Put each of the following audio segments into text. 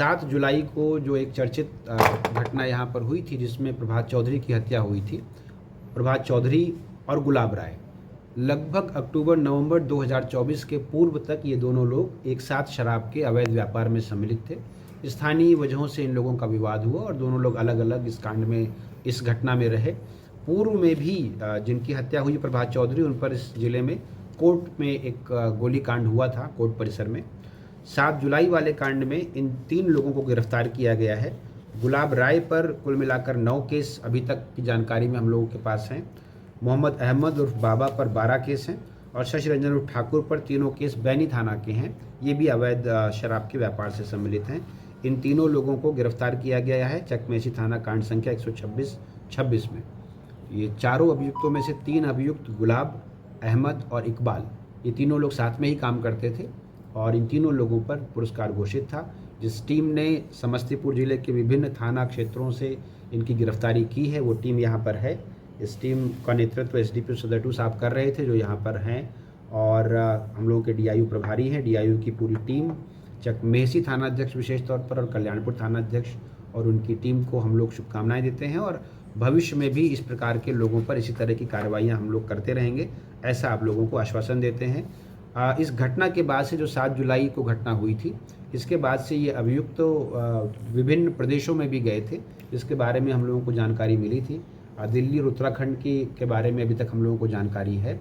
7 जुलाई को जो एक चर्चित घटना यहाँ पर हुई थी, जिसमें प्रभात चौधरी की हत्या हुई थी। प्रभात चौधरी और गुलाब राय लगभग अक्टूबर-नवंबर 2024 के पूर्व तक ये दोनों लोग एक साथ शराब के अवैध व्यापार में सम्मिलित थे। स्थानीय वजहों से इन लोगों का विवाद हुआ और दोनों लोग अलग अलग इस कांड में, इस घटना में रहे। पूर्व में भी जिनकी हत्या हुई प्रभात चौधरी, उन पर इस जिले में कोर्ट में एक गोली कांड हुआ था, कोर्ट परिसर में। 7 जुलाई वाले कांड में इन 3 लोगों को गिरफ्तार किया गया है। गुलाब राय पर कुल मिलाकर 9 केस अभी तक की जानकारी में हम लोगों के पास हैं। मोहम्मद अहमद उर्फ बाबा पर 12 केस हैं और शशि रंजन उर्फ ठाकुर पर तीनों केस बैनी थाना के हैं। ये भी अवैध शराब के व्यापार से सम्मिलित हैं। इन तीनों लोगों को गिरफ्तार किया गया है चकमेसी थाना कांड संख्या 126 में। ये चारों अभियुक्तों में से 3 अभियुक्त गुलाब, अहमद और इकबाल, ये तीनों लोग साथ में ही काम करते थे और इन तीनों लोगों पर पुरस्कार घोषित था। जिस टीम ने समस्तीपुर जिले के विभिन्न थाना क्षेत्रों से इनकी गिरफ्तारी की है, वो टीम यहाँ पर है। इस टीम का नेतृत्व एसडीपीओ सदर साहब कर रहे थे, जो यहाँ पर हैं, और हम लोगों के डीआईयू प्रभारी हैं। डीआईयू की पूरी टीम, चकमेसी थाना अध्यक्ष विशेष तौर पर और कल्याणपुर थाना अध्यक्ष और उनकी टीम को हम लोग शुभकामनाएं देते हैं और भविष्य में भी इस प्रकार के लोगों पर इसी तरह की कार्रवाइयाँ हम लोग करते रहेंगे, ऐसा आप लोगों को आश्वासन देते हैं। इस घटना के बाद से, जो 7 जुलाई को घटना हुई थी, इसके बाद से ये अभियुक्त तो विभिन्न प्रदेशों में भी गए थे, जिसके बारे में हम लोगों को जानकारी मिली थी। दिल्ली और उत्तराखंड के बारे में अभी तक हम लोगों को जानकारी है।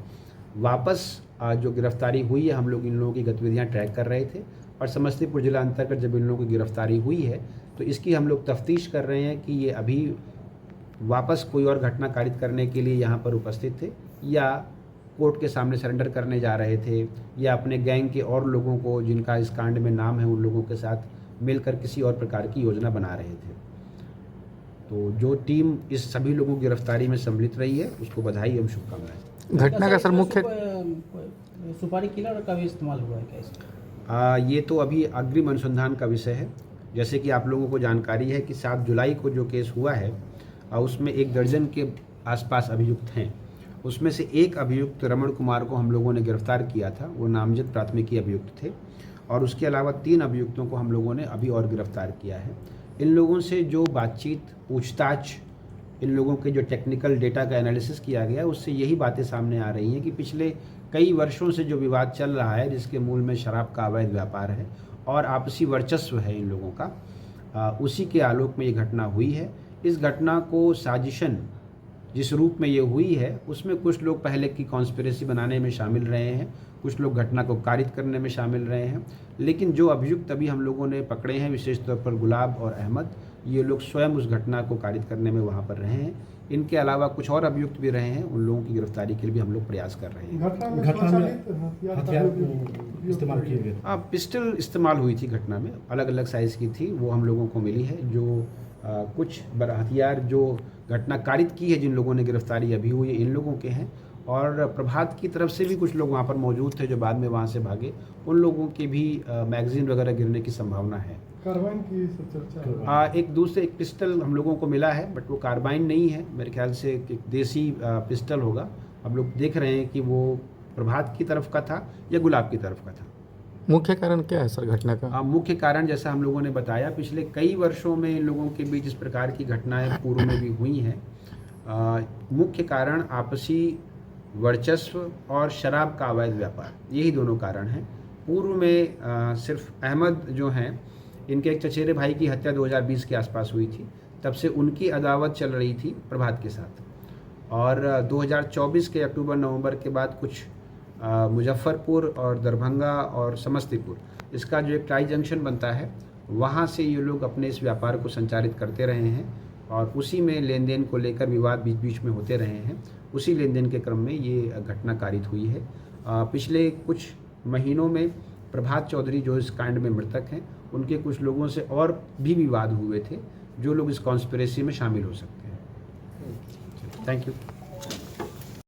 वापस जो गिरफ्तारी हुई है, हम लोग इन लोगों की गतिविधियां ट्रैक कर रहे थे और समस्तीपुर जिला अंतर्गत जब इन लोगों की गिरफ्तारी हुई है तो इसकी हम लोग तफ्तीश कर रहे हैं कि ये अभी वापस कोई और घटना कारित करने के लिए यहाँ पर उपस्थित थे या कोर्ट के सामने सरेंडर करने जा रहे थे या अपने गैंग के और लोगों को, जिनका इस कांड में नाम है, उन लोगों के साथ मिलकर किसी और प्रकार की योजना बना रहे थे। तो जो टीम इस सभी लोगों की गिरफ्तारी में सम्मिलित रही है, उसको बधाई एवं शुभकामनाएं। घटना का सर मुख्य सुपारी किलर का भी इस्तेमाल हुआ है क्या इसमें? ये तो अभी अग्रिम अनुसंधान का विषय है। जैसे कि आप लोगों को जानकारी है कि 7 जुलाई को जो केस हुआ है, उसमें 1 दर्जन के आसपास अभियुक्त हैं। उसमें से एक अभियुक्त रमण कुमार को हम लोगों ने गिरफ्तार किया था, वो नामजद प्राथमिकी अभियुक्त थे, और उसके अलावा 3 अभियुक्तों को हम लोगों ने अभी और गिरफ्तार किया है। इन लोगों से जो बातचीत, पूछताछ, इन लोगों के जो टेक्निकल डेटा का एनालिसिस किया गया, उससे यही बातें सामने आ रही हैं कि पिछले कई वर्षों से जो विवाद चल रहा है, जिसके मूल में शराब का अवैध व्यापार है और आपसी वर्चस्व है इन लोगों का, उसी के आलोक में ये घटना हुई है। इस घटना को साजिशन जिस रूप में ये हुई है, उसमें कुछ लोग पहले की कॉन्स्पिरेसी बनाने में शामिल रहे हैं, कुछ लोग घटना को कारित करने में शामिल रहे हैं, लेकिन जो अभियुक्त अभी हम लोगों ने पकड़े हैं, विशेष तौर पर गुलाब और अहमद, ये लोग स्वयं उस घटना को कारित करने में वहाँ पर रहे हैं। इनके अलावा कुछ और अभियुक्त भी रहे हैं, उन लोगों की गिरफ्तारी के लिए भी हम लोग प्रयास कर रहे हैं। घटना में हथियार इस्तेमाल किए गए? पिस्टल इस्तेमाल हुई थी घटना में, अलग अलग साइज़ की थी, वो हम लोगों को मिली है। जो कुछ हथियार जो घटना कारित की है, जिन लोगों ने गिरफ्तारी अभी हुई है, इन लोगों के हैं, और प्रभात की तरफ से भी कुछ लोग वहाँ पर मौजूद थे जो बाद में वहाँ से भागे, उन लोगों की भी मैगजीन वगैरह गिरने की संभावना है। कार्बाइन की चर्चा? एक पिस्टल हम लोगों को मिला है, बट वो कार्बाइन नहीं है, मेरे ख्याल से एक देसी पिस्टल होगा। हम लोग देख रहे हैं कि वो प्रभात की तरफ का था या गुलाब की तरफ का था। मुख्य कारण क्या है सर घटना का? मुख्य कारण जैसा हम लोगों ने बताया, पिछले कई वर्षों में इन लोगों के बीच इस प्रकार की घटनाएं पूर्व में भी हुई हैं। मुख्य कारण आपसी वर्चस्व और शराब का अवैध व्यापार, यही दोनों कारण हैं। पूर्व में सिर्फ अहमद जो हैं, इनके एक चचेरे भाई की हत्या 2020 के आसपास हुई थी, तब से उनकी अदावत चल रही थी प्रभात के साथ, और 2024 के अक्टूबर-नवंबर के बाद कुछ मुजफ्फरपुर और दरभंगा और समस्तीपुर, इसका जो एक टाई जंक्शन बनता है, वहाँ से ये लोग अपने इस व्यापार को संचालित करते रहे हैं और उसी में लेन देन को लेकर विवाद बीच बीच में होते रहे हैं। उसी लेन देन के क्रम में ये घटना कारित हुई है। पिछले कुछ महीनों में प्रभात चौधरी जो इस कांड में मृतक हैं, उनके कुछ लोगों से और भी विवाद हुए थे, जो लोग इस कॉन्स्पिरेसी में शामिल हो सकते हैं। Thank you.